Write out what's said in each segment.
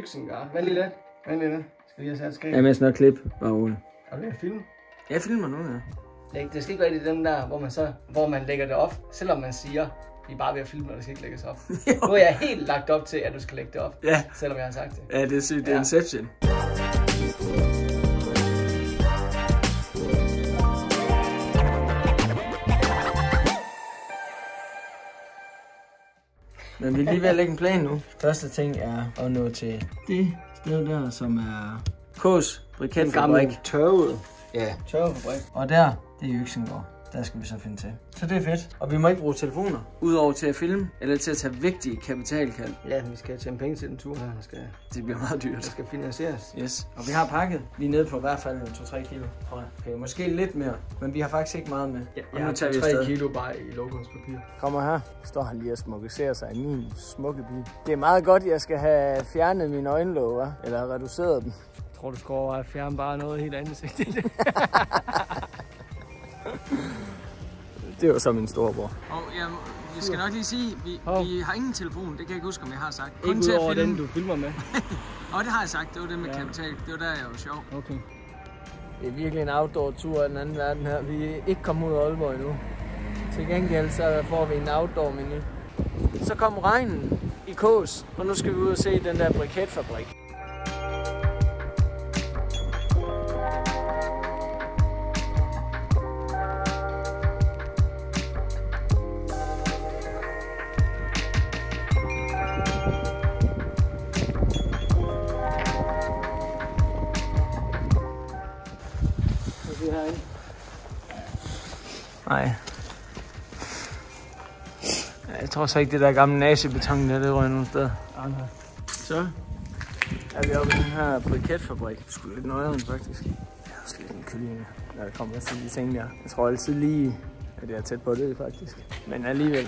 Øksen gør. Vent lige lidt. Skal vi lige have sat skab? Jeg er med sådan et klip, bare Ole. Er du ved at filme? Jeg filmer nu, ja. Det skal ikke være i den der, hvor man lægger det op, selvom man siger, vi er bare ved at filme, og det skal ikke lægges op. Nu er jeg helt lagt op til, at du skal lægge det op, ja. Selvom jeg har sagt det. Ja, det er sygt. Det er Inception. Men vi er lige ved at lægge en plan nu. Første ting er at nå til det sted der, som er K's briketfabrik. Tørvet. Ja. Tørvefabrik. Og der, det er Øksengård. Der skal vi så finde til. Så det er fedt. Og vi må ikke bruge telefoner, udover til at filme, eller til at tage vigtige kapitalkald. Ja, vi skal tjene penge til den tur her. Det bliver meget dyrt. Det skal finansieres. Yes. Og vi har pakket lige nede på i hvert fald 2-3 kilo, tror jeg. Okay, måske lidt mere, men vi har faktisk ikke meget med. Ja, jeg har 3 kilo bare i lokumspapir. Kommer her. Står han lige og smukkeserer sig i min smukke bil. Det er meget godt, jeg skal have fjernet mine øjenlåg, hva? Eller reduceret dem. Jeg tror, du skal overveje at fjerne bare noget helt andet sigt i det. Det var så min storebror. Og jeg skal nok lige sige, vi har ingen telefon, det kan jeg ikke huske, om jeg har sagt. Ikke ud over den, du filmer med. Og det har jeg sagt, det var det med kapital, det var der, jeg var sjov. Okay. Det er virkelig en outdoor-tur af den anden verden her. Vi er ikke kommet ud af Aalborg endnu. Til gengæld så får vi en outdoor-menu. Så kom regnen i K's, og nu skal vi ud og se den der briketfabrik. Nej. Jeg tror så ikke, det der gamle nazibeton der, det røg nogen steder. Okay. Så er vi oppe i den her briketfabrik. Det skulle lidt nøjeren faktisk. Jeg har også lidt en kylling, når der kommer til de ting der. Jeg tror altid lige, at jeg er tæt på det faktisk. Men alligevel.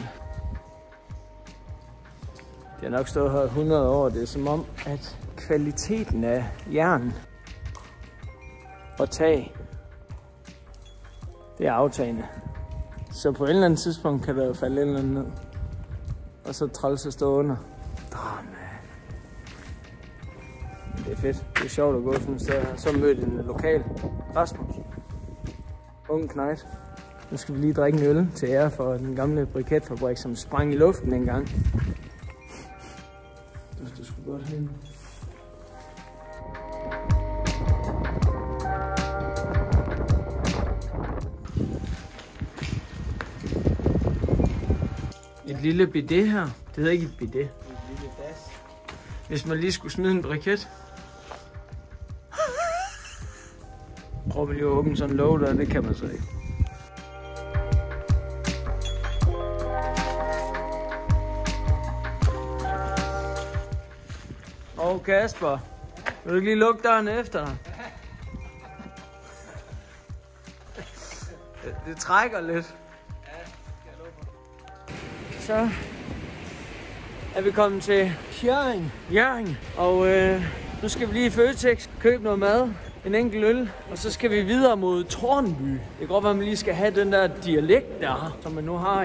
Det har nok stået her 100 år. Det er som om, at kvaliteten af jern og tag, det er aftagende. Så på et eller andet tidspunkt kan der jo falde et eller andet ned. Og så træls at stå under. Det er fedt. Det er sjovt at gå sådan et sted her. Så mødte en lokal Rasmus. Ung knejt. Nu skal vi lige drikke en øl til ære for den gamle briketfabrik, som sprang i luften engang. Det skulle godt hen. Et lille bidet her. Det hedder ikke et bidet. Et lille das. Hvis man lige skulle smide en briket. Prøv lige at åbne sådan en låg der, det kan man så ikke. Kasper, vil du ikke lige lukke døren efter dig? Det trækker lidt. Så er vi kommet til Hjørring. Og nu skal vi lige i Føtex købe noget mad, en enkelt øl, og så skal vi videre mod Tårnby. Det kan godt være, at man lige skal have den der dialekt der, som man nu har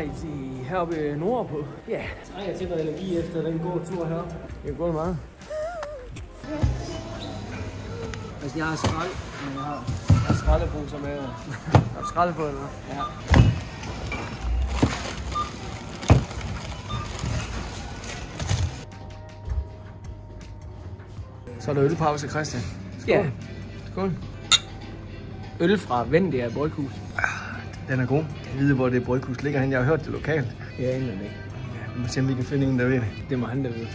heroppe nordpå. Ja. Jeg trænger til noget energi efter den gode tur her. Det er gået meget. Altså, jeg har skrald, men jeg har skraldeposer med. Har du skraldet på, eller? Ja. Så er der ølpause, Christian. Skål. Ja. Skål. Øl fra Vendia Bryghus. Den er god. Jeg ved, hvor det bryghus ligger hen. Jeg har hørt det lokalt. Jeg aner det ikke. Vi må se, om vi kan finde en, der ved det. Det må han da vide.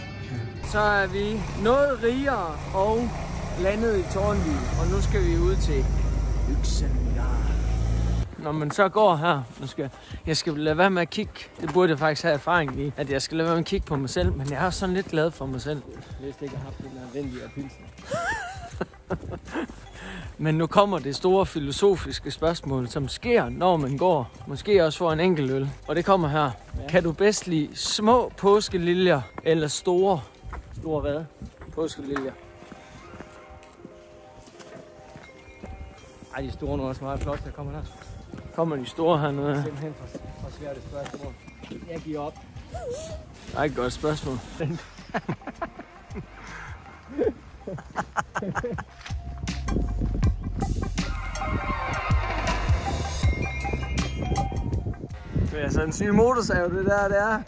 Så er vi noget rigere og landet i Tårnby, og nu skal vi ud til Øksengård. Når man så går her, jeg skal lade være med at kigge. Det burde jeg faktisk have erfaring i, at jeg skal lade være med at kigge på mig selv, men jeg er sådan lidt glad for mig selv. Hvis det ikke har haft den nødvendige pilsen. Men nu kommer det store filosofiske spørgsmål, som sker, når man går. Måske også får en enkelt øl. Og det kommer her. Ja. Kan du bedst lide små påskeliljer eller store? Store hvad? Påskeliljer. Ej, de store nu er også meget flot, der kommer der. Kommer de store hernede? Det er simpelthen for svært et spørgsmål. Jeg giver op. Det er ikke et godt spørgsmål. Det er altså en syg motorsav, det der, det er.